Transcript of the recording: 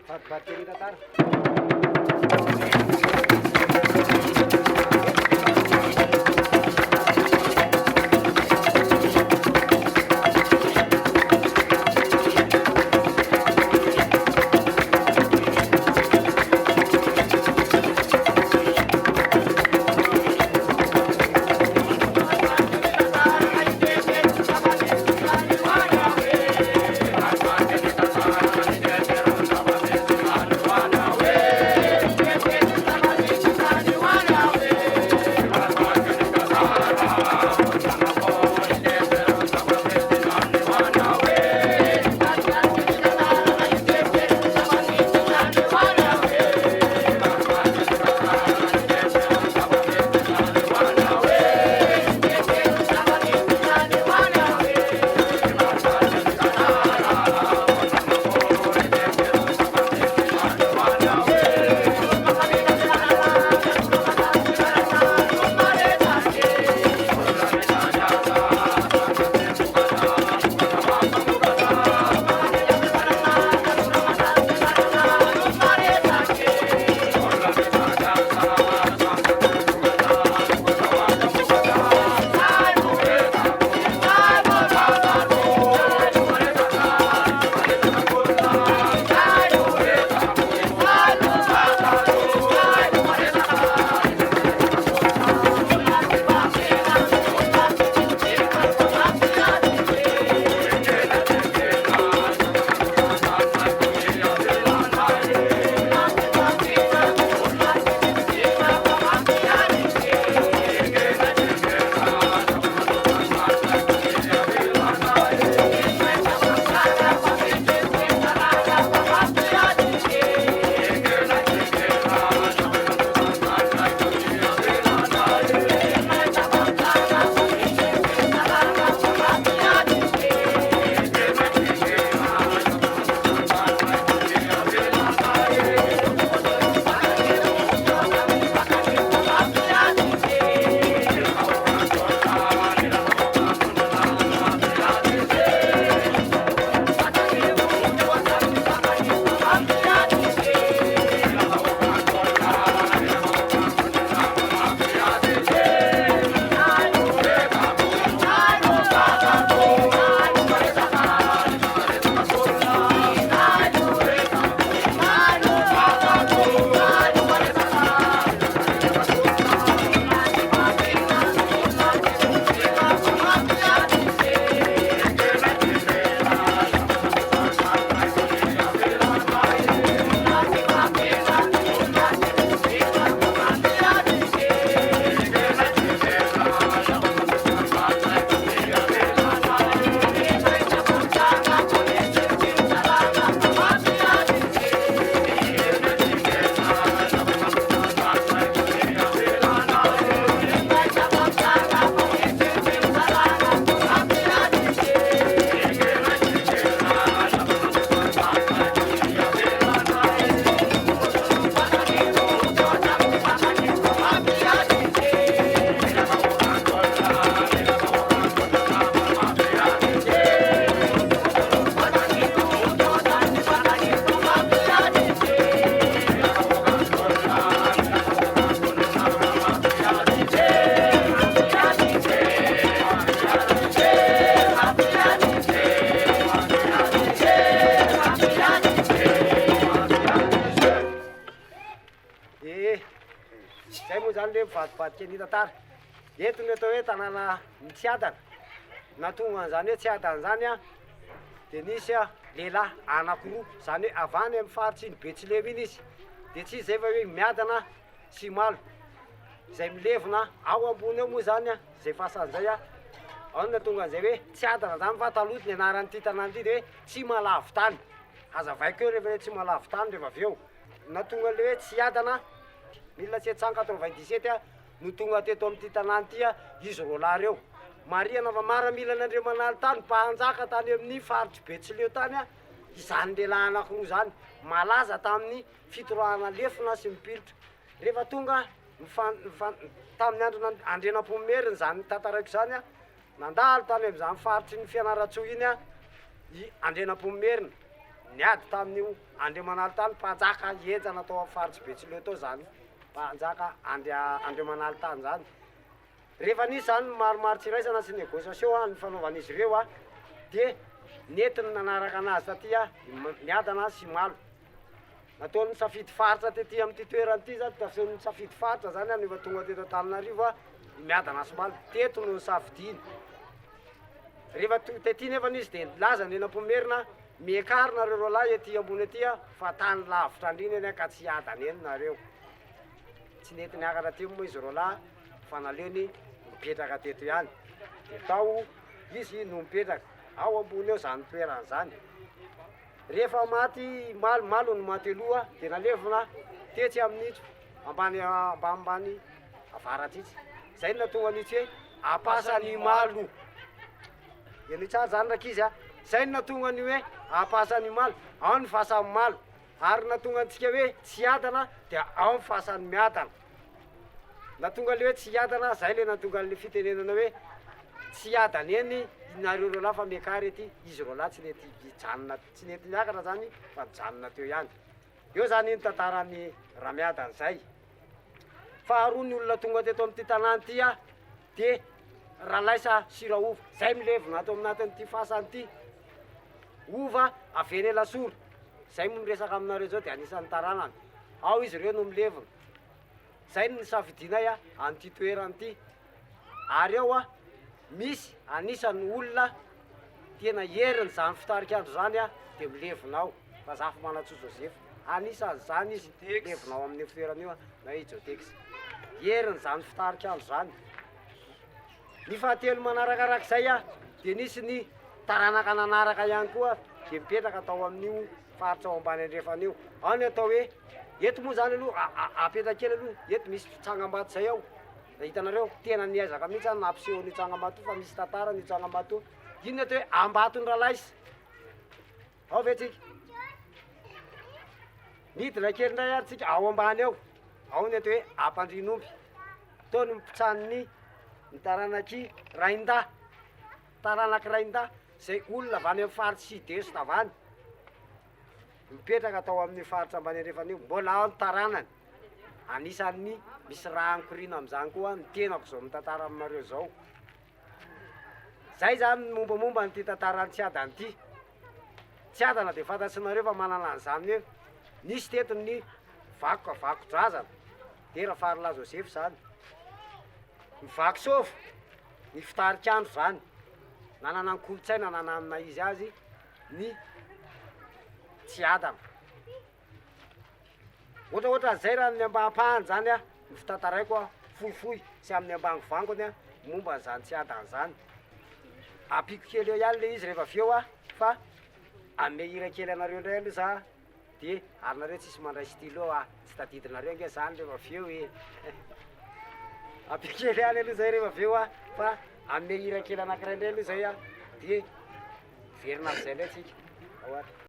fatifatiny tantara. Fatifatiny tantara eto ny atao hoe tanàna Tsiadana natonga an'izany hoe Tsiadana zany a de nisy a lehilahy anakiroa zany hoe avany amin'ny faritsy ny Betsileo iny izy de tsy zay fa hoe miadana sy malo izay milevona ao ambony eo moa zany a zay fasan'izay a ao natonga an'izay hoe Tsiadana zany fa taloha ny anaran'ity tanàna ity de hoe tsy malavy tany azavaiko eo rehefa hoe tsy malavy tany rehefa avy eo natonga le hoe Tsiadana 1797 no tonga teto amin'ity tanàna ity izy roa reo Mariana fa miaramila an'Andriamanitra manaly tany mpanjaka tany amin'ny faritsy Betsileo tany izany lehilahy anakiroa zany malaza tamin'ny fitorohana lefina sy mipilitra rehefa tonga tamin'ny andro andrenam-pomeriny zany tantaraiko zany nandalo tany amin'izany faritsy ny Fianarantsoa iny i andrenam-pomeriny niady tamin'io Andriamanalo tany mpanjaka ejana tao amin'ny faritsy Betsileo tao zany mpanjaka Andriamanalo tany zany. Rehefa nisy zany maromaro tsiraisana sy négociation ny fanaovan'izy ireo de netiny nanaraka anazy taty miadana sy malo. Nataony nisafidy faritra tety amin'ity toerana ity zany tafisony nisafidy faritra zany nefa tonga teto Antananarivo miadana sy malo teto no nisafidiny. Rehefa tety nefa nisy de laza ny enam-pomerina miakarina reo lahy ety ambony ety fa tany lavitra andriny eny ka tsy adany eny nareo. Tsy nety niakatra ty moa izy lahy fa naleony mipetraka teto ihany. De tao izy no mipetraka ao ambony eo zany toerana zany. Rehefa maty malo no maty aloha de nalevona tetsy amin'nitso ambany avaratritsy. Zay no natonga an'itsy hoe apasany malo. Eny tsara zany raky izy zay no natonga ny hoe apasany malo. Ao ny fahasan'ny malo ary natonga antsika hoe tsy adana de ao ny fahasan'ny miadana. Natonga le hoe tsy adana zay le natonga le fitenenana hoe tsy adana eny nareo reo lahy fa miakary ety izy reo lahy tsy nety hijanona tsy nety niakatra zany fa mijanona teo ihany. Eo zany ny tantaran'ny Ramiadana zay. Faharoa ny olona tonga teto amin'ity tanàna ity de Ralaisa Siraova zay milevona ato aminatin'ity fasany ity. Ova aveny Elasory zay mo miresaka aminareo zao de anisan'ny taranany. Ao izy ireo no milevona. Zay no nisafidinay an'ity toerana ity. Ary ao misy anisan'ny olona tena heriny zany fitarikandro zany de milevona ao. Fa Zafy Manantsoa Joseph anisan'izany izy milevona ao amin'ny toerana io na Ijotex. Heriny zany fitarikandro zany. Ny fahatelo manarakarak'izay de nisy ny taranaka nanaraka ihany koa de mipetraka tao amin'io faritra ao ambany andrefana io. Ao ny atao hoe eto moa zany aloha apetraka kely aloha eto misy Tsangambato zay ao. Hitanareo tena niezaka mihitsy nampiseho ny Tsangambato fa misy tantara ny Tsangambato. Ino ny atao hoe Ambatony Ralaisa. Ao ve tsika midina kely ndray ary tsika ao ambany ao. Ao ny atao hoe Ampandrinomby. Tao ny mpitsaniny ny taranaky Rainda. Taranaky Rainda zay olona avy any amin'ny faritsy Sud-Est avany. Mipetraka tao amin'ny faritra ambany andrefana io. Mbola ao ny taranany. Anisan'ny misy raha ankorina amin'izany koa ny tenako zao mitantara aminareo zao. Zay zany mombamomba nyity tantarany tsy adany ity. Tsy adana de fantatsinareo fa manana an'izany hoe nisy tetiny Vakodrazana de Rafarila Joseph zany. Ny Vakisôvo ny fitarikandro zany. Nanana ny kolotsaina nananina izy azy ny tsy adana. Ohatraohatran' zay raha ny ambam-pahany zany ny fitantaraiko fohifohy sy amin'ny ambangivangony momba n'izany tsy adana zany. Ampiko kely eo ihany le izy rehefa avy eo fa ame hira kely anareo indray aloha za de ary nareo tsisy mandray stylo tsy tadidinareo nge zany rehefa avy eo ampiko kely ihany aloha zay rehefa avy eo fa ame hira kely anankiray indray aloha zay de verina amin'izay indray tsika.